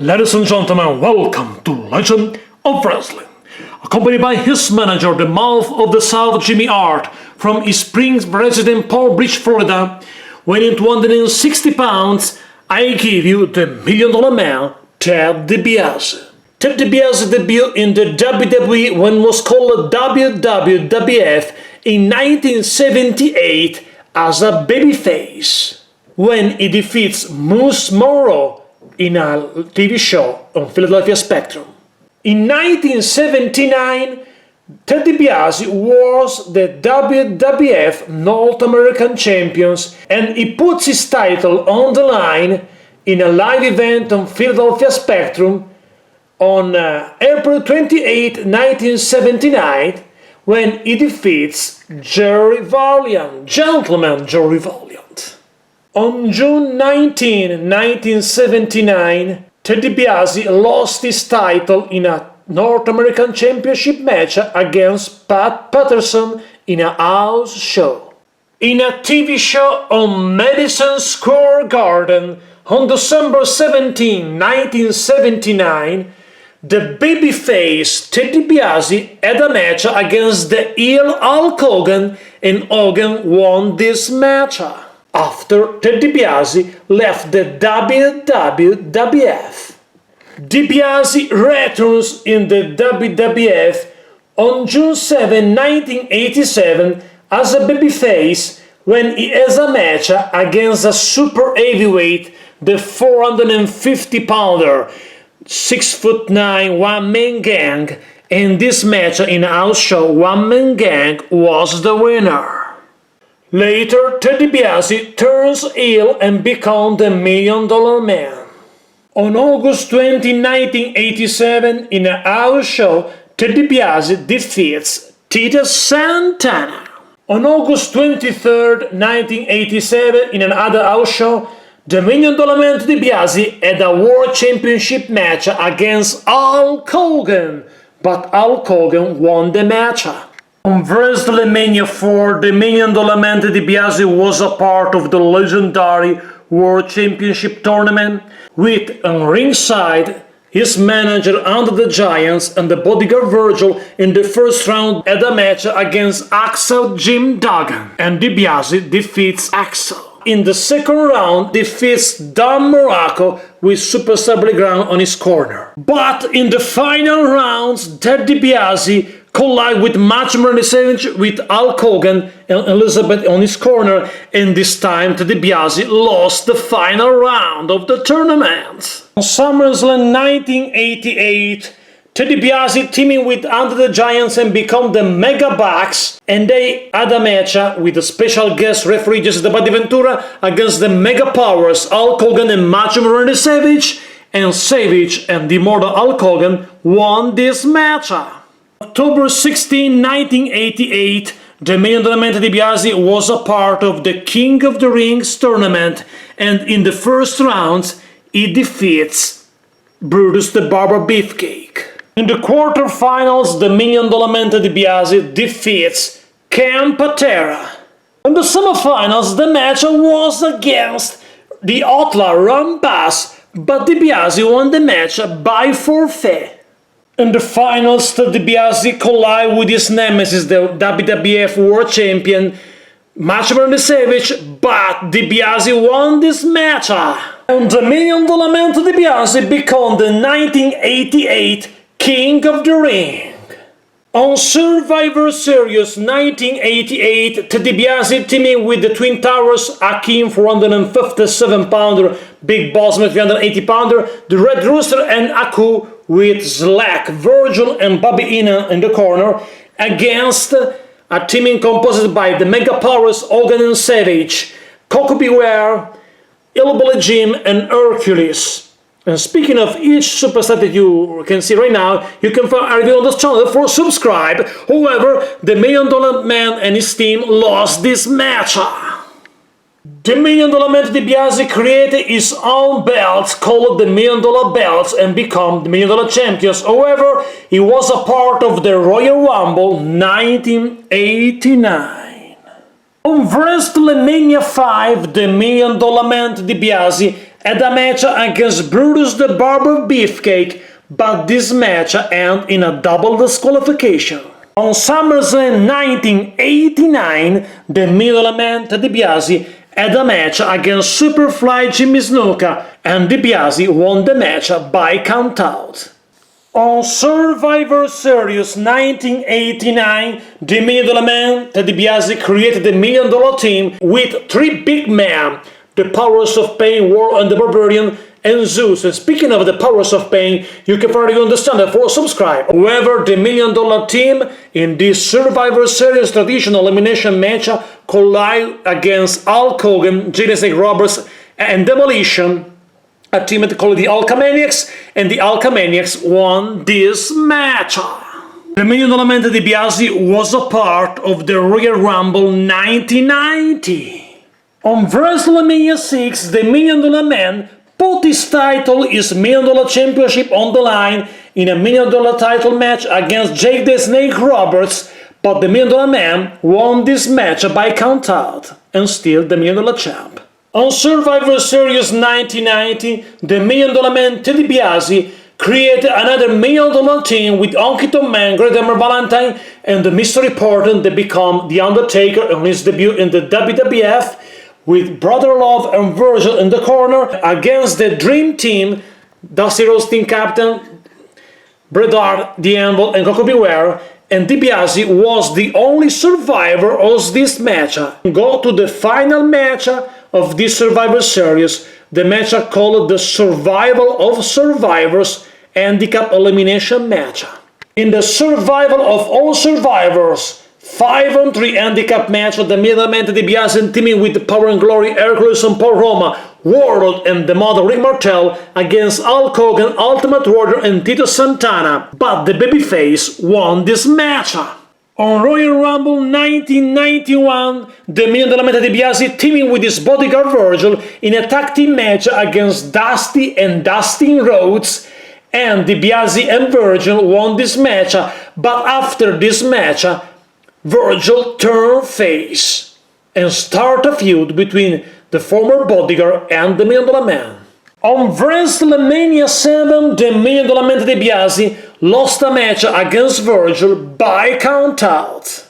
Ladies and gentlemen, welcome to Legend of Wrestling. Accompanied by his manager, the mouth of the South, Jimmy Hart, from East Springs resident Palm Beach, Florida, weighing 260 pounds, I give you the $1 Million Man, Ted DiBiase. Ted DiBiase debuted in the WWE when it was called WWF in 1978 as a babyface, when he defeats Moose Morrow in a TV show on Philadelphia Spectrum. In 1979, Ted DiBiase was the WWF North American Champion, and he puts his title on the line in a live event on Philadelphia Spectrum on April 28, 1979, when he defeats Jerry Valiant, Gentleman Jerry Valiant. On June 19, 1979, Ted DiBiase lost his title in a North American Championship match against Pat Patterson in a house show. In a TV show on Madison Square Garden on December 17, 1979, the babyface Ted DiBiase had a match against the heel Hulk Hogan, and Hogan won this match after Ted DiBiase left the WWF. DiBiase returns in the WWF on June 7, 1987 as a babyface when he has a match against a super heavyweight, the 450-pounder, 6'9", one-man gang, and this match in a house show, one-man gang was the winner. Later, Ted DiBiase turns heel and becomes the $1 Million Man. On August 20, 1987, in a house show, Ted DiBiase defeats Tito Santana. On August 23, 1987, in another house show, the $1 Million Man Ted DiBiase had a World Championship match against Hulk Hogan, but Hulk Hogan won the match. On WrestleMania 4, the $1 Million Man Ted DiBiase was a part of the legendary World Championship tournament, with on ringside his manager Andre the Giant and the bodyguard Virgil. In the first round had a match against Axel Jim Duggan, and DiBiase defeats Axel. In the second round, defeats Don Morocco with Superstar Billy Graham on his corner. But in the final rounds, Ted DiBiase collide with Managerial with Hulk Hogan and Elizabeth on his corner, and this time Ted DiBiase lost the final round of the tournament. On SummerSlam 1988, Ted DiBiase teaming with Andre the Giant and become the Mega Bucks, and they had a match with a special guest referee Jesse the Body Ventura against the Mega Powers Hulk Hogan and Macho Man Randy Savage, and Savage and the immortal Hulk Hogan won this match. October 16, 1988, the $1 Million Man Ted DiBiase was a part of the King of the Rings tournament, and in the first round, he defeats Brutus the Barber Beefcake. In the quarterfinals, the $1 Million Man Ted DiBiase defeats Ken Patera. In the semifinals, the match was against the Outlaw Ron Bass, but DiBiase won the match by forfeit. In the finals, Ted DiBiase collided with his nemesis, the WWF World Champion, Macho Man Randy Savage, but DiBiase won this match. And the $1 Million Man Ted DiBiase became the 1988 King of the Ring. On Survivor Series 1988, Ted DiBiase teaming with the Twin Towers, Hakeem 457-pounder, Big Boss 380-pounder, the Red Rooster and Aku with Slack, Virgil and Bobby Heenan in the corner, against a teaming composed by the Mega Powers Hogan and Savage, Coco Beware, Hillbilly Jim and Hercules. And speaking of each superstar that you can see right now, you can find a review on this channel for subscribe. However, the $1 Million Man and his team lost this match. The $1 Million Man DiBiase created his own belts called the $1 Million Belts and became the $1 Million Champions. However, he was a part of the Royal Rumble 1989. On WrestleMania 5, the $1 Million Man DiBiase had a match against Brutus the Barber Beefcake, but this match ended in a double disqualification. On SummerSlam 1989, the middle man DiBiase had a match against Superfly Jimmy Snuka, and DiBiase won the match by countout. On Survivor Series 1989, the middle man DiBiase created the $1 Million Team with three big men, the Powers of Pain, War and the Barbarian, and Zeus. And speaking of the Powers of Pain, you can probably understand that for subscribe. However, the $1 Million Team in this Survivor Series traditional elimination match collide against Hulk Hogan, Jake Roberts, and Demolition, a team called the Hulkamaniacs, and the Hulkamaniacs won this match. The $1 Million DiBiase was a part of the Royal Rumble 1990. On WrestleMania 6, the $1 Million Man put his title, his $1 Million Championship, on the line in a $1 Million title match against Jake the Snake Roberts, but the $1 Million Man won this match by countout and still the $1 Million Champ. On Survivor Series 1990, the $1 Million Man DiBiase created another $1 Million Team with Honky Tonk Man, Great Hammer Valentine, and the Mystery Portent that became The Undertaker on his debut in the WWF, with Brother Love and Virgil in the corner against the Dream Team, Dusty Rhodes Team Captain, Bret Hart, The Anvil, and Coco Beware, and DiBiase was the only survivor of this match. Go to the final match of this Survivor Series, the match called the Survival of Survivors Handicap Elimination Match. In the Survival of All Survivors 5-on-3 handicap match, the middleman DiBiase teaming with Power and Glory, Hercules and Paul Roma, Warlord and the Model Rick Martel against Hulk Hogan, Ultimate Warrior and Tito Santana, but the babyface won this match. On Royal Rumble 1991, the $1 Million DiBiase teaming with his bodyguard Virgil in a tag team match against Dusty and Dustin Rhodes, and DiBiase and Virgil won this match, but after this match, Virgil turned face and started a feud between the former bodyguard and the $1 Million Man. On WrestleMania 7, the $1 Million DiBiase lost a match against Virgil by countout.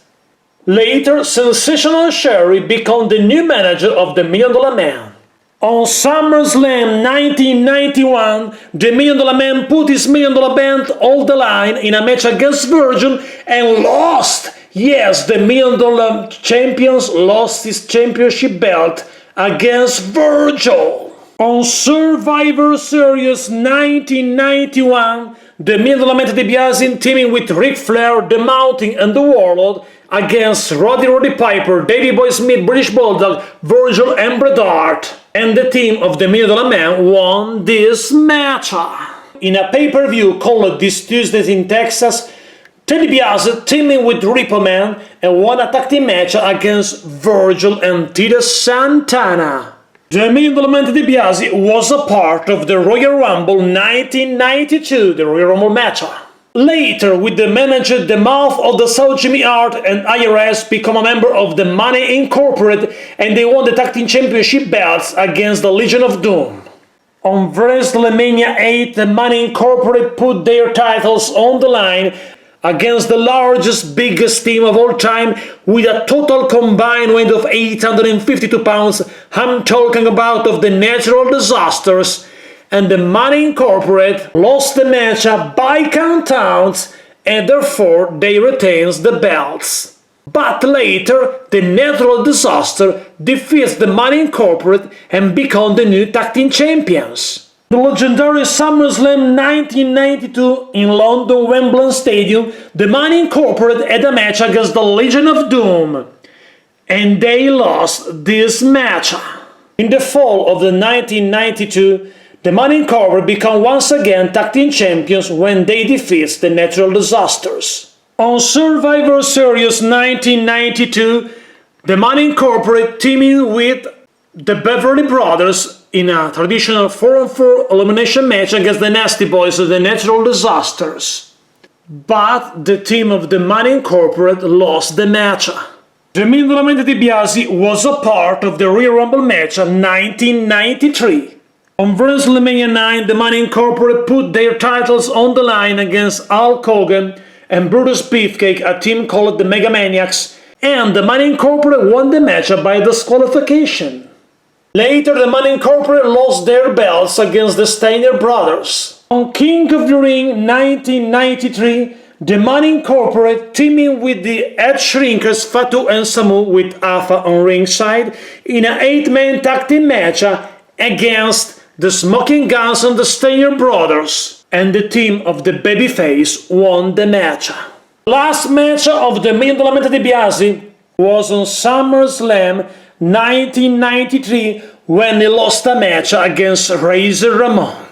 Later, Sensational Sherry became the new manager of the $1 Million Man. On SummerSlam 1991, the $1 Million Man put his $1 Million belt on the line in a match against Virgil and lost. Yes, the $1 Million Champions lost his championship belt against Virgil. On Survivor Series 1991, the $1 Million DiBiase teaming with Ric Flair, The Mountain and The Warlord against Roddy Piper, Davey Boy Smith, British Bulldog, Virgil and Bret Hart, and the team of the $1 Million Man won this match. In a pay-per-view called this Tuesday in Texas, DiBiase teaming with Repo Man and won a tag team match against Virgil and Tito Santana. The $1 Million DiBiase was a part of the Royal Rumble 1992, the Royal Rumble match. Later, with the manager The Mouth of the South Jimmy Hart and IRS become a member of the Money Incorporated, and they won the tag team championship belts against the Legion of Doom. On WrestleMania 8, the Money Incorporated put their titles on the line against the largest, biggest team of all time with a total combined weight of 852 pounds. I'm talking about of the Natural Disasters, and the Money Incorporated lost the match by countout, and therefore they retains the belts. But later, the Natural Disaster defeats the Money Incorporated and become the new tag team champions. The legendary SummerSlam 1992 in London Wembley Stadium, the Money Incorporated had a match against the Legion of Doom, and they lost this match. In the fall of the 1992, the Money Incorporated become once again tag team champions when they defeat the Natural Disasters. On Survivor Series 1992, the Money Incorporated teaming with the Beverly Brothers in a traditional 4-on-4 elimination match against the Nasty Boys of the Natural Disasters. But the team of the Money Incorporated lost the match. The $1 Million DiBiase was a part of the Royal Rumble match in 1993. On WrestleMania 9, the Money Incorporated put their titles on the line against Hulk Hogan and Brutus Beefcake, a team called the Megamaniacs, and the Money Incorporated won the match by disqualification. Later, the Money Incorporated lost their belts against the Steiner Brothers. On King of the Ring 1993, the Money Incorporated teaming with the Head Shrinkers Fatu and Samu with Alpha on ringside in an 8-man tag team match against the Smoking Guns and the Steiner Brothers, and the team of the Babyface won the match. Last match of the $1 Million DiBiase was on SummerSlam 1993 when he lost a match against Razor Ramon.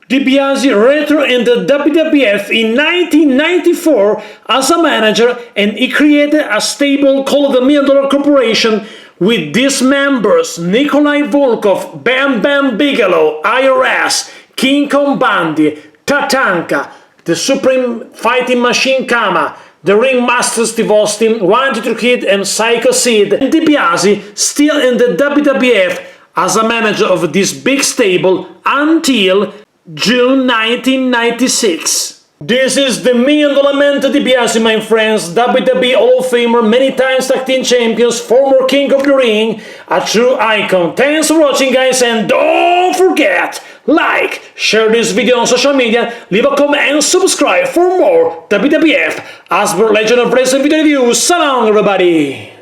DiBiase returned in the WWF in 1994 as a manager, and he created a stable called the $1 Million Corporation with these members: Nikolai Volkov, Bam Bam Bigelow, IRS, King Kong Bundy, Tatanka, the Supreme Fighting Machine Kama, the Ringmaster Steve Austin, 1-2 Kid and Psycho Sid, and DiBiase still in the WWF as a manager of this big stable until June 1996. This is the $1 Million Man DiBiase, my friends, WWE Hall of Famer, many times tag team champions, former King of the Ring, a true icon. Thanks for watching, guys, and don't forget, like, share this video on social media, leave a comment and subscribe for more WWF Hasbro Legend of Wrestling video reviews. So long, everybody!